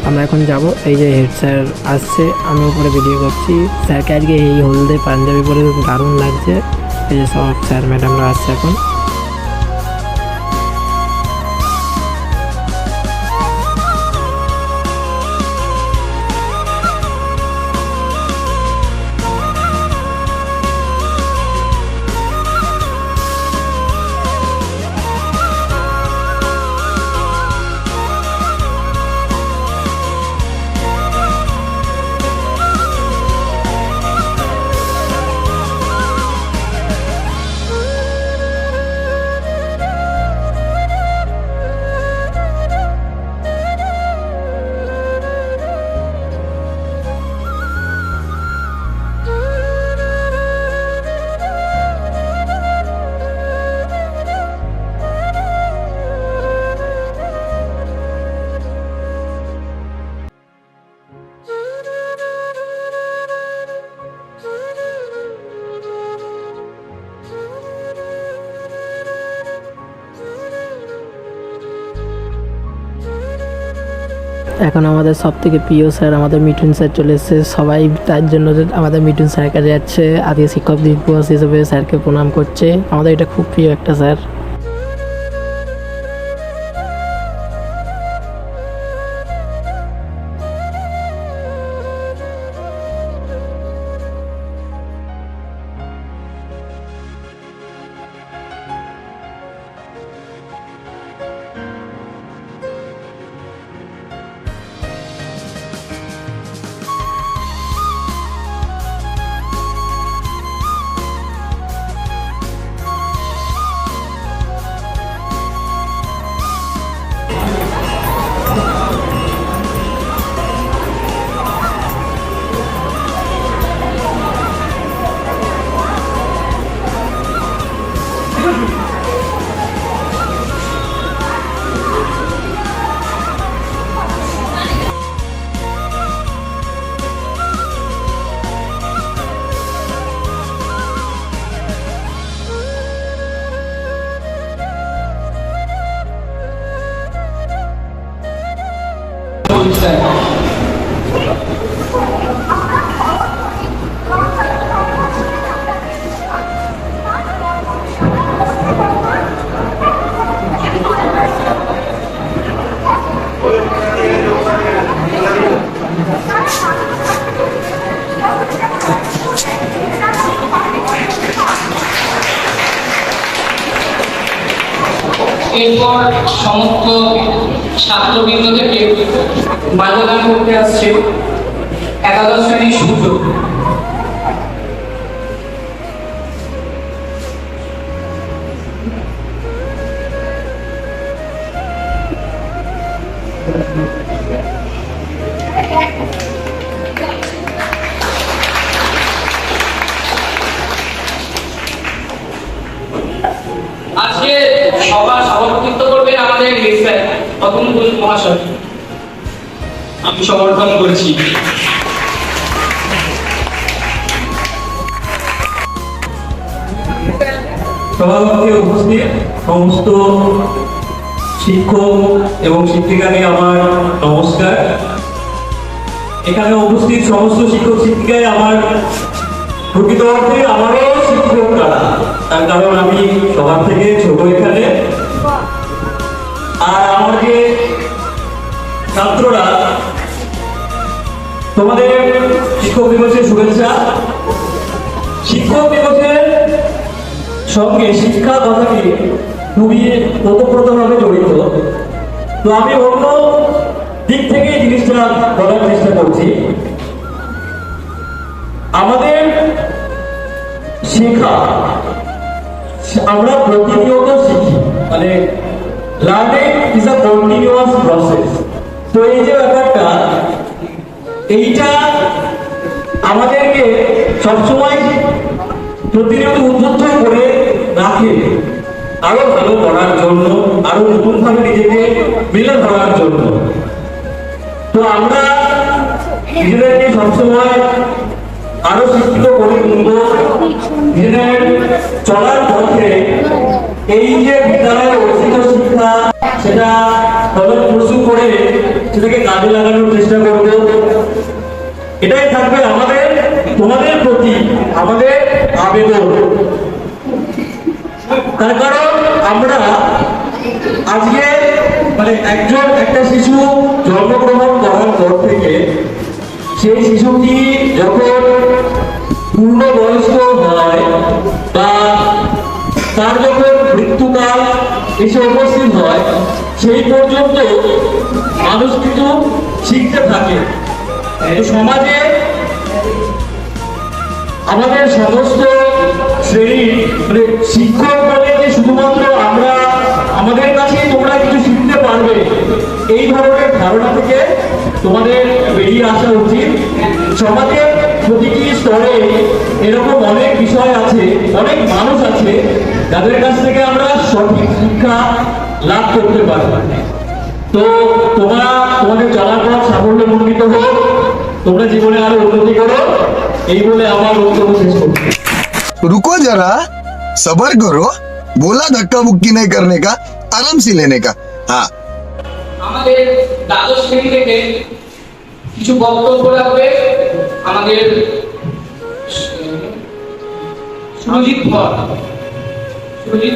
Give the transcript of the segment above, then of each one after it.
আমরা এখন যাব। এই যে হেড স্যার আসছে, আমি উপরে ভিডিও করছি। স্যারকে আজকে এই হলদে পাঞ্জাবি পরে দারুণ লাগছে। এই যে সব স্যার ম্যাডামরা আসছে এখন। এখন আমাদের সব থেকে প্রিয় স্যার আমাদের মিঠুন স্যার চলে এসেছে। সবাই তার জন্য আমাদের মিঠুন স্যার কাছে যাচ্ছে, আজকে শিক্ষক দিবস হিসেবে স্যারকে প্রণাম করছে। আমাদের এটা খুব প্রিয় একটা স্যার। এরপর সমস্ত ছাত্রবৃন্দ থেকে মাল্যদান করতে আসছে একাদশ শ্রেণীর সূর্য। আজকে সভা সভাপতিত্ব করবেন আমাদের অতুল মহাশয়। আমি সমর্থন করছি। সভাপতি উপস্থিত সমস্ত শিক্ষক এবং শিক্ষিকাকে আমার নমস্কার। এখানে উপস্থিত সমস্ত শিক্ষক শিক্ষিকায় আমার প্রকৃত অর্থে আমারও শিক্ষক তারা, তার কারণ আমি সবার থেকে ছোট এখানে। আর আমার যে ছাত্ররা, তোমাদের শিক্ষক দিবসের শুভেচ্ছা। শিক্ষক দিবসের সঙ্গে শিক্ষা কথাটি খুবই ওতপ্রোতভাবে জড়িত। তো আমি অন্য দিক থেকে এই জিনিসটা বলার চেষ্টা করছি। আমাদের শেখা, আমরা প্রতিনিয়ত শিখি, মানে learning is a continuous process. তো এই যে ব্যাপারটা, এইটা আমাদেরকে সবসময় প্রতিনিয়ত উদ্বুদ্ধ করে রাখে আরো ভালো করার জন্য, আরো নতুন ভাবে নিজেকে মেলে ধরার জন্য। তো আমরা নিজেদেরকে সবসময় আরো শিক্ষিত করে তুলবো। দিনের চলার পথে এই যে বিদ্যালয়ে অর্জিত শিক্ষা সেটা ফলপ্রসূ করে সেটাকে কাজে লাগানোর চেষ্টা করব। এটাই থাকবে আমাদের তোমাদের প্রতি আমাদের আবেদন। তার কারণ আমরা আজকে মানে একটা শিশু জন্মগ্রহণ করার পর থেকে সেই শিশুটি যখন পূর্ণবয়স্ক হয় বা তার যখন মৃত্যুকাল এসে উপস্থিত হয় সেই পর্যন্ত মানুষ কিছু শিখতে থাকে। সমাজে আমাদের সমস্ত শ্রেণীর মানে শিক্ষক বলে যে শুধুমাত্র আমরা আমাদের কাছেই তোমরা কিছু শিখতে পারবে এই ধরনের ধারণা থেকে তোমাদের বেরিয়ে আসা উচিত। সমাজের প্রতিটি স্তরে এরকম অনেক বিষয় আছে, অনেক মানুষ আছে যাদের কাছ থেকে আমরা সঠিক শিক্ষা লাভ করতে পারব। তো তোমরা তোমাদের চলার পথ সাফল্যমণ্ডিত হোক, তোমরা জীবনে আরো উন্নতি করো, এই বলে আমার বক্তব্য শেষ করছি। रुको जरा, सबर करो, बोला धक्का मुक्की नहीं करने का, आराम से लेने का। हाँ আমাদের দ্বাদশ শ্রেণী থেকে কিছু বক্তব্য রাখবে আমাদের সুরজিৎ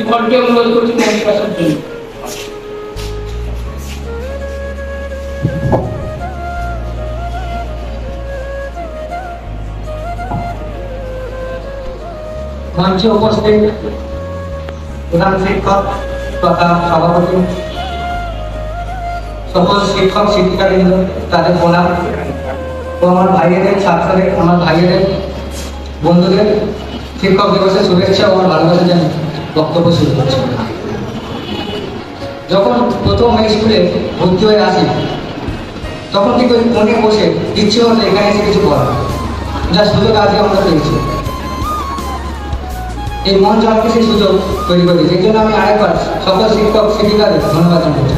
ভট্টকে অনুরোধ করছি মঞ্চে আসার জন্য। মঞ্চে উপস্থিত প্রধান শিক্ষক তথা সভাপতি, সকল শিক্ষক শিক্ষিকাবৃন্দ, তাদের প্রণাম ও আমার ভাইয়েদের ছাত্রদের, আমার ভাইয়েদের বন্ধুদের শিক্ষক দিবসের শুভেচ্ছা ও আমার ভালোবাসা জানিয়ে বক্তব্য শুরু করছি। যখন প্রথম এই স্কুলে ভর্তি হয়ে আসি তখন ঠিক ওই মনে বসে ইচ্ছে হতো এখানে এসে কিছু করা, যার সুযোগ আজকে আমরা পেয়েছি। এই মঞ্চ আমাকে সেই সুযোগ তৈরি করে দিয়েছে, এই জন্য আমি আরেকবার সকল শিক্ষক শিক্ষিকাদের ধন্যবাদ জানাচ্ছি।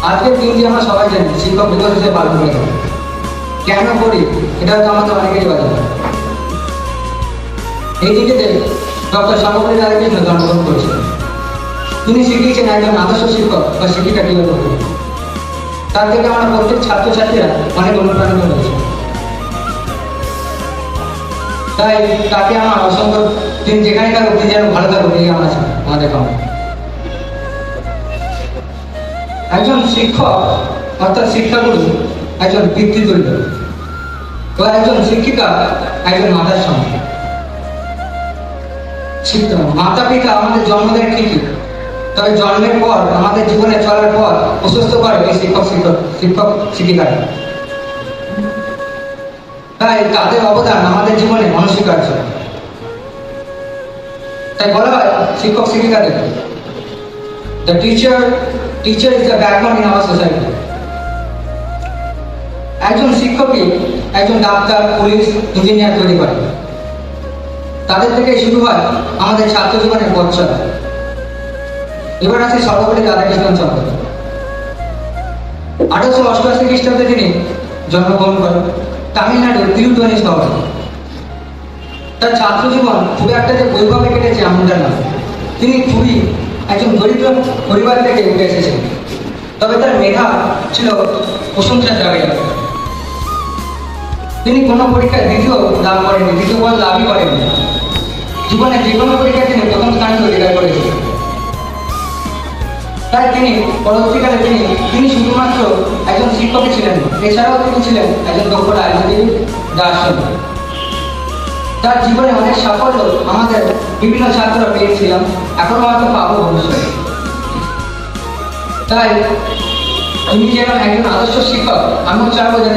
আজকের দিনটি আমরা সবাই জানি শিক্ষক দিবস হিসেবে পালন করে থাকি। কেন করি এটা হয়তো আমাদের অনেকেরই বাজার। এই দিনটিতে ডক্টর সর্বপল্লী রাধাকৃষ্ণ জন্মগ্রহণ করেছিলেন। তিনি শিখিয়েছেন একজন আদর্শ শিক্ষক বা শিক্ষিকা কিভাবে হবে। তার থেকে আমরা প্রত্যেক ছাত্রছাত্রীরা অনেক অনুপ্রাণিত হয়েছে। তাই তাকে আমার অসংখ্য, তিনি যেখানে থাকুক তিনি যেন ভালো থাকুক এই আমরা আমাদের কামনা। একজন শিক্ষক অর্থাৎ শিক্ষাগুরু একজন বৃত্তি তৈরি করে, ও একজন শিক্ষিকা একজন মাতার সঙ্গে। মাতা পিতা আমাদের জন্ম দেয় ঠিকই, তবে জন্মের পর আমাদের জীবনে চলার পর প্রশস্ত করে এই শিক্ষক শিক্ষিকারা। তাই তাদের অবদান আমাদের জীবনে অনস্বীকার্য। তাই বলা হয় শিক্ষক শিক্ষিকাদের the teacher is the backbone in our society. একজন শিক্ষকই একজন ডাক্তার, পুলিশ, ইঞ্জিনিয়ার তৈরি করে। তাদের থেকে শুরু হয় আমাদের ছাত্র জীবনের পথ চলা। এবার আছে সর্বপল্লী রাধাকৃষ্ণ চন্দ্র। 1888 খ্রিস্টাব্দে তিনি জন্মগ্রহণ করেন তামিলনাড়ুর তিরুতনি শহরে। তার ছাত্র জীবন খুব একটা যে বৈভবে কেটেছে এমনটা না। তিনি খুবই একজন দরিদ্র পরিবার থেকে উঠে এসেছিলেন, তবে তার মেধা ছিল প্রশংসার জায়গায়। তিনি কোনো পরীক্ষায় দ্বিতীয় লাভ করেননি, দ্বিতীয় পদ লাভই করেননি। জীবনে যে কোনো পরীক্ষায় তিনি প্রথম স্থান অধিকার করেছিলেন। তাই তিনি পরবর্তীকালে তিনি শুধুমাত্র একজন শিক্ষকই ছিলেন, এছাড়াও তিনি ছিলেন একজন দক্ষ আইনজীবী, দার্শনিক। তার জীবনে অনেক সাফল্য আমাদের বিভিন্ন ছাত্ররা পেয়েছিলাম, এখনো হয়তো পাবো ভবিষ্যতে। তাই তিনি যেন একজন আদর্শ শিক্ষক, আমিও চাইবো